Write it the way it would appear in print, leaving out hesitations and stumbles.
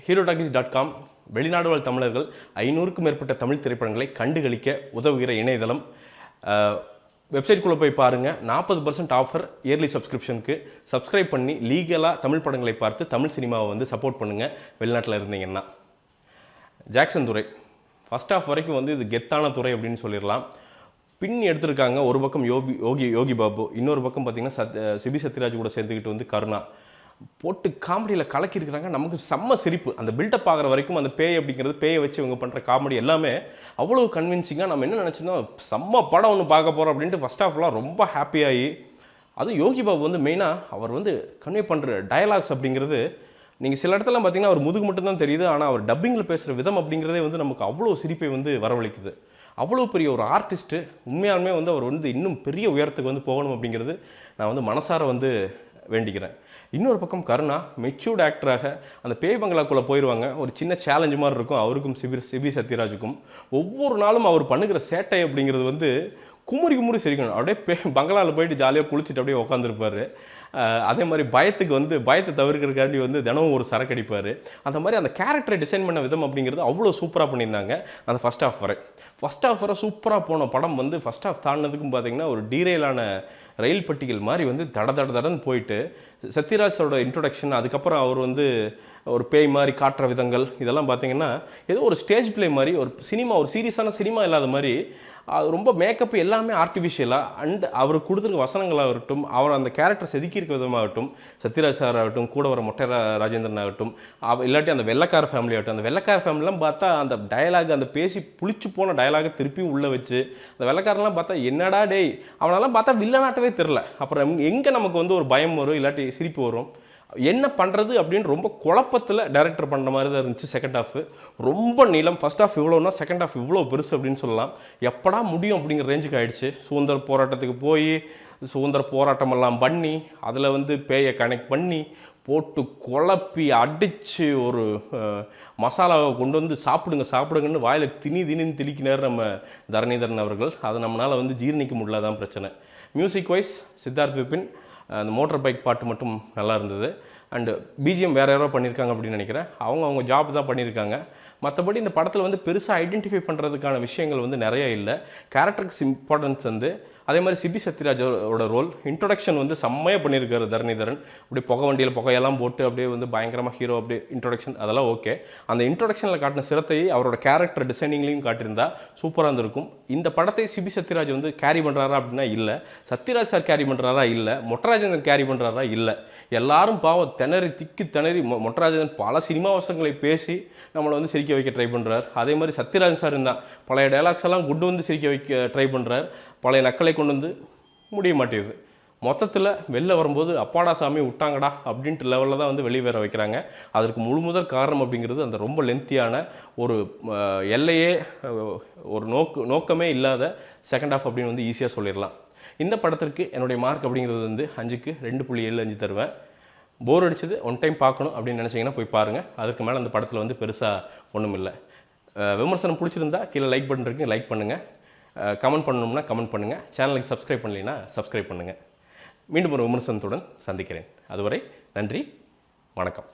herotalkies.com வெளிநாடு வாழ் தமிழர்கள் 500க்கும் மேற்பட்ட தமிழ் திரைப்படங்களை கண்டுகளிக்க உதவுகிற இணையதளம். வெப்சைட்குள்ளே போய் பாருங்கள். 40% ஆஃபர் இயர்லி சப்ஸ்கிரிப்ஷனுக்கு. சப்ஸ்கிரைப் பண்ணி லீகலாக தமிழ் படங்களை பார்த்து தமிழ் சினிமாவை வந்து சப்போர்ட் பண்ணுங்கள் வெளிநாட்டில் இருந்தீங்கன்னா. ஜாக்சன் துரை ஃபஸ்ட் ஆஃப் வரைக்கும் வந்து இது கெத்தான துறை அப்படின்னு சொல்லிடலாம். பின் எடுத்திருக்காங்க. ஒரு பக்கம் யோகி பாபு, இன்னொரு பக்கம் பார்த்திங்கன்னா சிபி சத்யராஜ் கூட சேர்ந்துக்கிட்டு வந்து கருணா போட்டு காமெடியில் கலக்கியிருக்கிறாங்க. நமக்கு செம்ம சிரிப்பு. அந்த பில்டப் ஆகிற வரைக்கும் அந்த பேய் அப்படிங்கிறது, பேயை வச்சு இவங்க பண்ணுற காமெடி எல்லாமே அவ்வளோ கன்வின்சிங்காக. நம்ம என்ன நினச்சோன்னா செம்ம படம் ஒன்று பார்க்க போகிறோம் அப்படின்ட்டு ஃபஸ்ட் ஆஃப்லாம் ரொம்ப ஹாப்பியாகி, அதுவும் யோகி பாபு வந்து மெயினாக அவர் வந்து கன்வே பண்ணுற டயலாக்ஸ் அப்படிங்கிறது, நீங்கள் சில இடத்துல பார்த்தீங்கன்னா அவர் முதுகு மட்டும்தான் தெரியுது, ஆனால் அவர் டப்பிங்கில் பேசுகிற விதம் அப்படிங்கிறதே வந்து நமக்கு அவ்வளோ சிரிப்பை வந்து வரவழைக்குது. அவ்வளோ பெரிய ஒரு ஆர்டிஸ்ட்டு. உண்மையாலுமே வந்து அவர் வந்து இன்னும் பெரிய உயரத்துக்கு வந்து போகணும் அப்படிங்கிறது நான் வந்து மனசார வந்து வேண்டிக்கிறேன். இன்னொரு பக்கம் கருணா மெச்சூர்ட் ஆக்டராக அந்த பேய் பங்களாக்குள்ளே போயிடுவாங்க. ஒரு சின்ன சேலஞ்சு மாதிரி இருக்கும் அவருக்கும் சிபி சத்யராஜுக்கும். ஒவ்வொரு நாளும் அவர் பண்ணுகிற சேட்டை அப்படிங்கிறது வந்து குமுறி சிரிக்கணும். அப்படியே பங்களாவில் போயிட்டு ஜாலியாக குளிச்சுட்டு அப்படியே உட்காந்துருப்பார். அதே மாதிரி பயத்தை தவிர்க்கிறதுக்காண்டி வந்து தினமும் ஒரு சரக்கு அடிப்பார். அந்த மாதிரி அந்த கேரக்டரை டிசைன் பண்ண விதம் அப்படிங்கிறது அவ்வளோ சூப்பராக பண்ணியிருந்தாங்க அந்த ஃபஸ்ட் ஆஃப் வரை சூப்பராக போன படம் வந்து ஃபஸ்ட் ஆஃப் தாண்டினதுக்கும் பார்த்தீங்கன்னா ஒரு டீரெயிலான ரயில் பட்டிகள் மாதிரி வந்து தடன்னு போயிட்டு சத்யராஜோட இன்ட்ரொடக்ஷன், அதுக்கப்புறம் அவர் வந்து ஒரு பேய் மாதிரி காட்டுற விதங்கள் இதெல்லாம் பார்த்தீங்கன்னா ஏதோ ஒரு ஸ்டேஜ் பிளே மாதிரி, ஒரு சீரியஸான சினிமா இல்லாத மாதிரி. அது ரொம்ப மேக்கப் எல்லாமே ஆர்டிஃபிஷியலாக. அண்ட் அவர் கொடுத்துருக்க வசனங்களாகட்டும், அவர் அந்த கேரக்டர் செதுக்கியிருக்க விதமாகட்டும், சத்யராஜ் சார் ஆகட்டும், கூட வர மொட்டை ராஜேந்திரன் ஆகட்டும், இல்லாட்டி அந்த வெள்ளக்கார ஃபேமிலி ஆகட்டும். அந்த வெள்ளக்கார ஃபேமிலிலாம் பார்த்தா அந்த டயலாக், அந்த பேசி புளிச்சு போன டயலாகை திருப்பியும் உள்ளே வச்சு, அந்த வெள்ளக்காரெலாம் பார்த்தா என்னடா டேய் அவனெல்லாம் பார்த்தா வில்லனாட்டவே தெரில. அப்புறம் எங்கே நமக்கு வந்து ஒரு பயம் வரும், இல்லாட்டி சிரிப்பு வரும், என்ன பண்ணுறது அப்படின்னு ரொம்ப குழப்பத்தில் டைரக்டர் பண்ணுற மாதிரி தான் இருந்துச்சு. செகண்ட் ஹாஃப் ரொம்ப நீளம். ஃபஸ்ட் ஹாஃப் இவ்வளோன்னா செகண்ட் ஹாஃப் இவ்வளோ பெருசு அப்படின்னு சொல்லலாம். எப்படா முடியும் அப்படிங்கிற ரேஞ்சுக்கு ஆகிடுச்சு. சுதந்திர போராட்டத்துக்கு போய் சுதந்திர போராட்டமெல்லாம் பண்ணி அதில் வந்து பேயை கனெக்ட் பண்ணி போட்டு குழப்பி அடித்து ஒரு மசாலாவை கொண்டு வந்து சாப்பிடுங்கன்னு வாயில் திணின்னு திணிக்கினார் நம்ம தரணிதரன் அவர்கள். அதை நம்மளால் வந்து ஜீர்ணிக்க முடியலதான் பிரச்சனை. மியூசிக் வைஸ் சித்தார்த் விபின் அந்த மோட்டர் பைக் பாட்டு மட்டும் நல்லா இருந்தது. அண்டு பிஜிஎம் வேறு யாரோ பண்ணியிருக்காங்க அப்படின்னு நினைக்கிறேன். அவங்க ஜாப் தான் பண்ணியிருக்காங்க. மற்றபடி இந்த படத்தில் வந்து பெருசாக ஐடென்டிஃபை பண்ணுறதுக்கான விஷயங்கள் வந்து நிறைய இல்லை. கேரக்டருக்கு இம்பார்ட்டன்ஸ் வந்து அதே மாதிரி சிபி சத்யராஜோட ரோல் இன்ட்ரொடக்ஷன் வந்து செம்மையாக பண்ணியிருக்காரு தரணிதரன். அப்படியே வண்டியில் புகையெல்லாம் போட்டு அப்படியே வந்து பயங்கரமாக ஹீரோ அப்படியே இன்ட்ரொடக்ஷன் அதெல்லாம் ஓகே. அந்த இன்ட்ரொடக்ஷனில் காட்டின சிரத்தையை அவரோட கேரக்டர் டிசைனிங்லையும் காட்டியிருந்தா சூப்பராக இருந்திருக்கும். இந்த படத்தை சிபி சத்யராஜ் வந்து கேரி பண்ணுறாரா அப்படின்னா இல்லை. சத்யராஜ் சார் கேரி பண்ணுறாரா இல்லை. மொட்டராஜேந்திரன் கேரி பண்ணுறாரா இல்லை. எல்லாரும் பாவம் திணறி மொட்டராஜேந்திரன் பல சினிமா வசங்களை பேசி நம்மளை வந்து சிரிக்க வைக்க ட்ரை பண்ணுறார். அதே மாதிரி சத்யராஜ் சார் இருந்தால் பழைய டைலாக்ஸ் எல்லாம் கொண்டு வந்து சிரிக்க வைக்க ட்ரை பண்ணுறார். பழைய நக்கலை கொண்டு வந்து முடிய மாட்டேங்குது. மொத்தத்தில் வெளில வரும்போது அப்பாடா சாமி விட்டாங்கடா அப்படின்ட்டு லெவலில் தான் வந்து வெளியே வேற வைக்கிறாங்க. அதற்கு முதல் காரணம் அப்படிங்கிறது அந்த ரொம்ப லென்த்தியான ஒரு எல்லையே ஒரு நோக்கமே இல்லாத செகண்ட் ஹாஃப் அப்படின்னு வந்து ஈஸியாக சொல்லிடலாம். இந்த படத்திற்கு என்னுடைய மார்க் அப்படிங்கிறது வந்து 5க்கு 2.75 தருவேன். போர் அடிச்சது ஒன் டைம் பார்க்கணும் அப்படின்னு நினச்சிங்கன்னா போய் பாருங்கள். அதுக்கு மேலே அந்த படத்தில் வந்து பெருசாக ஒன்றும் இல்லை. விமர்சனம் பிடிச்சிருந்தா கீழே லைக் பட்டன் இருக்கு, லைக் பண்ணுங்கள். கமெண்ட் பண்ணணும்னா கமெண்ட் பண்ணுங்கள். சேனலுக்கு சப்ஸ்கிரைப் பண்ணலைன்னா சப்ஸ்கிரைப் பண்ணுங்கள். மீண்டும் ஒரு விமர்சனத்துடன் சந்திக்கிறேன். அதுவரை நன்றி, வணக்கம்.